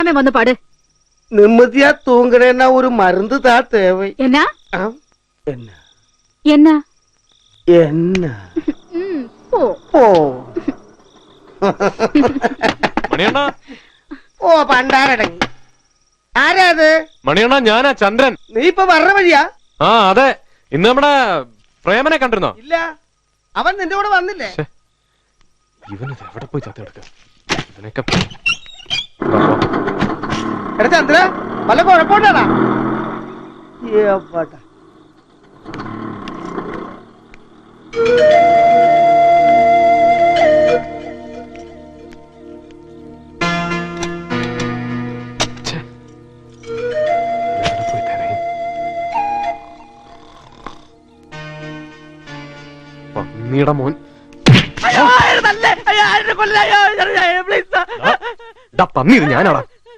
கேட்காம வந்து பாடு. நிம்மதியா தூங்குறேன்னா ஒரு மருந்து தான் தேவை. என்ன என்ன என்ன என்ன? போ ഓ മണിയണ്ണ ഓ പണ്ടാരടങ്ങി. ആരാ അത്? മണിയണ്ണ ഞാനാ ചന്ദ്രൻ. നീ ഇപ്പൊ വരണ വഴിയാ? ആ അതെ, ഇന്ന് നമ്മുടെ പ്രേമനെ കണ്ടിരുന്നോ? ഇല്ല, അവൻ നിന്റെ കൂടെ വന്നില്ലേ? ഇവനിത് എവിടെ പോയി ചത്തെടുക്ക ഇവനൊക്കെ. എടാ ചന്ദ്ര, വല്ല കുഴപ്പമുണ്ടാടാ? പന്നിയുടെ മോൻ. പന്നി ഞാനാടാ.